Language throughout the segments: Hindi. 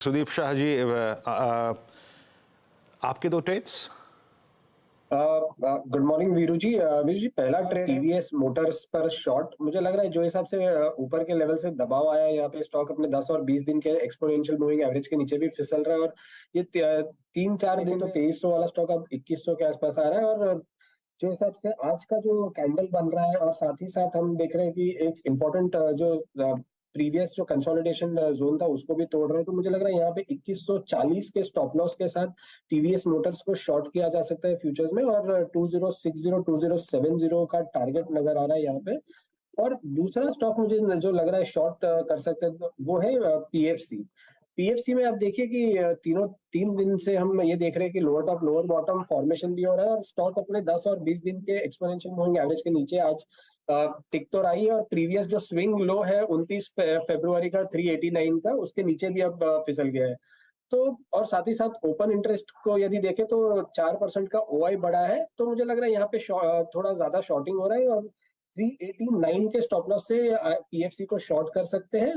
सुदीप शाह जी, आपके दो ट्रेड्स। गुड मॉर्निंग वीरू जी। वीरू जी, पहला ट्रेड टीवीएस मोटर्स पर शॉर्ट। मुझे लग रहा है जो हिसाब से ऊपर के लेवल से दबाव आया है, यहाँ पे स्टॉक अपने 10 और 20 दिन के एक्सपोनेंशियल मूविंग एवरेज के नीचे भी फिसल रहा है। और ये 3-4 दिन तो 2300 वाला स्टॉक अब 2100 के आसपास आ रहा है। और जो हिसाब से आज का जो कैंडल बन रहा है, और साथ ही साथ हम देख रहे हैं कि एक इम्पोर्टेंट जो प्रीवियस जो कंसोलिडेशन जोन था उसको भी तोड़ रहे हैं, तो मुझे लग रहा है यहाँ पे 2140 के स्टॉप लॉस के साथ टीवीएस मोटर्स को शॉर्ट किया जा सकता है फ्यूचर्स में। और 2060 2070 का टारगेट नजर आ रहा है यहाँ पे। और दूसरा स्टॉक मुझे जो लग रहा है शॉर्ट कर सकते हैं, तो वो है पीएफसी। पीएफसी में आप देखिए कि तीनों 3 दिन से हम ये देख रहे हैं कि lower top lower bottom formation भी हो रहा है, और स्टॉक अपने 10 और 20 दिन के एक्सपोनेंशियल मूविंग एवरेज के नीचे आज टिक तो रही है। और प्रीवियस जो स्विंग लो है 29 फरवरी का 389 का, उसके नीचे भी अब फिसल गया है। तो और साथ ही साथ ओपन इंटरेस्ट को यदि देखें तो 4% का ओआई बढ़ा है, तो मुझे लग रहा है यहाँ पे थोड़ा ज्यादा शॉर्टिंग हो रहा है। और 389 के स्टॉप लॉस से पीएफसी को शॉर्ट कर सकते हैं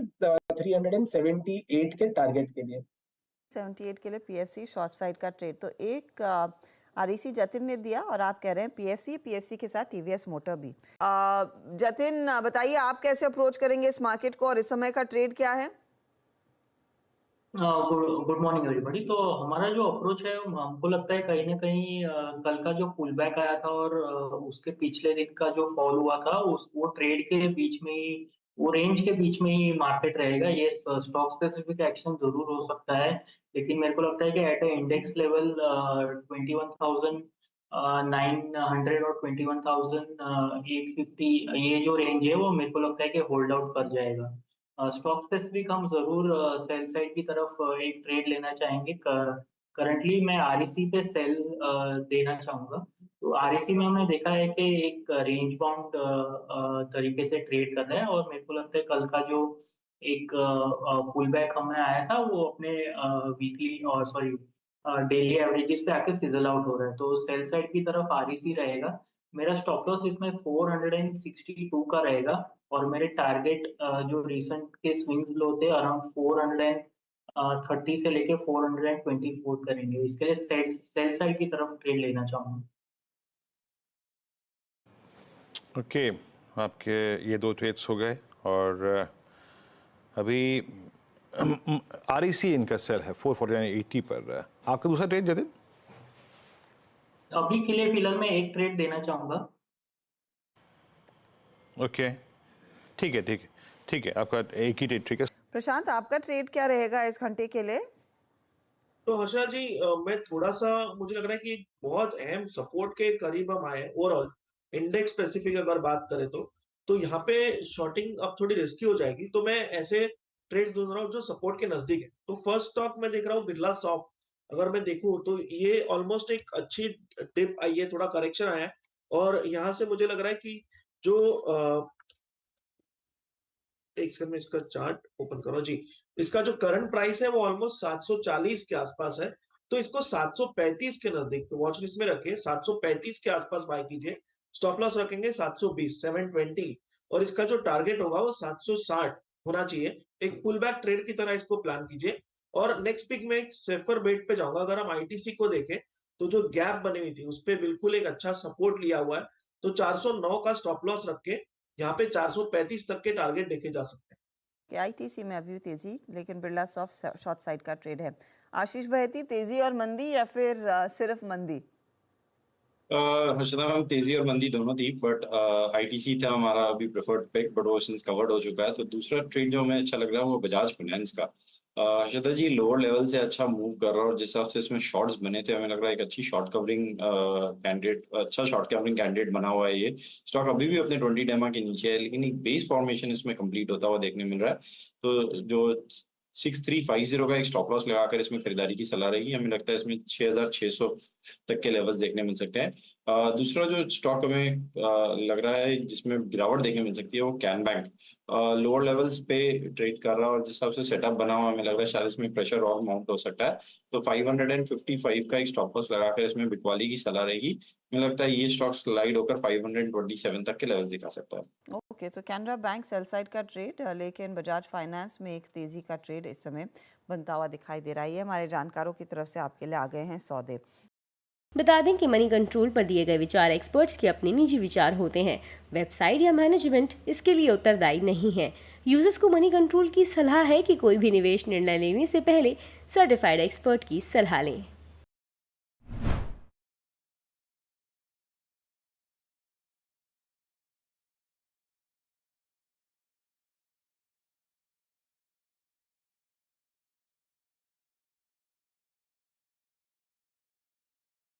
378 के टारगेट के लिए। 78 के लिए पीएफसी शॉर्ट साइड का ट्रेड। तो एक आरईसी जतिन ने दिया और आप कह रहे हैं पीएफसी के साथ टीवीएस मोटर भी। जतिन, बताइए आप कैसे अप्रोच करेंगे इस मार्केट को और इस समय का ट्रेड क्या है? Good morning everybody. तो हमारा जो अप्रोच है, हमको लगता है कहीं ना कहीं कल का जो पुल बैक आया था और उसके पिछले दिन का जो फॉल हुआ था, वो ट्रेड के बीच में ही, वो रेंज के बीच में ही मार्केट रहेगा। ये स्टॉक स्पेसिफिक एक्शन जरूर हो सकता है, लेकिन मेरे को लगता है कि एट ए इंडेक्स लेवल 21,900 और 21,850 ये जो रेंज है वो मेरे को लगता है कि होल्ड आउट कर जाएगा। स्टॉक स्पेसिफिक हम जरूर सेल साइड की तरफ एक ट्रेड लेना चाहेंगे। करंटली मैं आरईसी पे सेल देना चाहूंगा। तो आरईसी में हमने देखा है कि एक रेंज बाउंड तरीके से ट्रेड कर रहा है, और मेरे को लगता है कल का जो एक पुल बैक हमने आया था वो अपने वीकली और सॉरी डेली एवरेजेस पे आके फिजल आउट हो रहा है। तो सेल साइड की तरफ आरईसी रहेगा। मेरा स्टॉप लॉस इसमें 462 का रहेगा, और मेरे टारगेट जो रिसेंट के स्विंग्स लो थे अराउंड 430 से लेके 424 करेंगे। इसके लिए सेल साइड की तरफ ट्रेड लेना चाहूंगा। ओके, आपके ये दो ट्रेड्स हो गए। और अभी आरईसी इनका सेल है 449.80 पर। आपका दूसरा ट्रेड जतिन? अभी के लिए फिलहाल मैं एक ट्रेड देना चाहूंगा। ओके, ठीक है ठीक है ठीक है, आपका एक ही ट्रेड। ठीक है प्रशांत, आपका ट्रेड क्या रहेगा इस घंटे के लिए? तो हर्षा जी, मैं थोड़ा सा, मुझे लग रहा है कि बहुत अहम सपोर्ट के करीब हम आए ओवरऑल इंडेक्स स्पेसिफिक अगर बात करें तो यहाँ पे शॉर्टिंग अब थोड़ी रिस्की हो जाएगी। तो मैं ऐसे ट्रेड्स ढूंढ रहा हूँ जो सपोर्ट के नजदीक है। तो फर्स्ट स्टॉक मैं देख रहा हूँ बिरला सॉफ्ट। अगर मैं देखूं तो ये ऑलमोस्ट एक अच्छी टिप आई है, थोड़ा करेक्शन आया है, और यहाँ से मुझे लग रहा है कि जो एक सेकंड में इसका चार्ट ओपन करो जी। इसका जो करंट प्राइस है वो ऑलमोस्ट 740 के आसपास है, तो इसको 735 के नजदीक वॉच लिस्ट में रखे, 735 के आसपास बाय कीजिए। स्टॉप लॉस रखेंगे 720 720, और इसका जो टारगेट होगा वो 760 होना चाहिए। एक पुल बैक ट्रेड की तरह इसको प्लान कीजिए। और नेक्स्ट पिक में एक सेफर बेट पे जाऊंगा। अगर हम आईटीसी को देखें तो जो गैप बनी हुई थी उस पर बिल्कुल एक अच्छा सपोर्ट लिया हुआ है, तो 409 का स्टॉप लॉस रख के यहाँ पे 435 तक के टारगेट देखे जा सकते हैं। आईटीसी में अभी तेजी, लेकिन बिरला सॉफ्ट शॉर्ट साइड का ट्रेड है। आशीष बहेती, तेजी और मंदी या फिर सिर्फ मंदी? हर्षदा मैम, तेजी और मंदी दोनों थी, बट आईटीसी था हमारा अभी प्रेफर्ड पिक, बट वो सिंस कवर्ड हो चुका है। तो दूसरा ट्रेड जो हमें अच्छा लग रहा है वो बजाज फाइनेंस का। हर्षदा जी, लोअर लेवल से अच्छा मूव कर रहा है, और जिस हिसाब से इसमें शॉर्ट्स बने थे हमें लग रहा है एक अच्छी शॉर्ट कवरिंग कैंडिडेट, अच्छा शॉर्ट कवरिंग कैंडिडेट बना हुआ है। ये स्टॉक अभी भी अपने 20 डेमा के नीचे है, लेकिन एक बेस फॉर्मेशन इसमें कंप्लीट होता हुआ देखने मिल रहा है। तो जो 6350 का एक स्टॉप लॉस लगाकर इसमें खरीदारी की सलाह रहेगी। हमें लगता है इसमें 6600 तक के लेवल्स देखने मिल सकते हैं। दूसरा जो स्टॉक हमें लग रहा है जिसमें गिरावट देखने मिल सकती है वो कैन बैंक लोअर लेवल्स पे ट्रेड कर रहा है, और जिस हिसाब से सेटअप बना हुआ हमें लग रहा है शायद इसमें प्रेशर और माउंट हो सकता है। तो 555 का एक स्टॉप लॉस लगाकर इसमें बिकवाली की सलाह रहेगी। मुझे लगता है ये स्टॉक स्लाइड होकर 527 तक के लेवल्स दिखा सकता है। ओके, तो कैनरा बैंक सेल साइड का ट्रेड, लेकिन बजाज फाइनेंस में एक तेजी का ट्रेड इस समय बनता हुआ दिखाई दे रहा है। हमारे जानकारों की तरफ से आपके लिए आ गए हैं सौदे। बता दें कि मनी कंट्रोल पर दिए गए विचार एक्सपर्ट्स के अपने निजी विचार होते हैं। वेबसाइट या मैनेजमेंट इसके लिए उत्तरदायी नहीं है। यूजर्स को मनी कंट्रोल की सलाह है कि कोई भी निवेश निर्णय लेने से पहले सर्टिफाइड एक्सपर्ट की सलाह लें।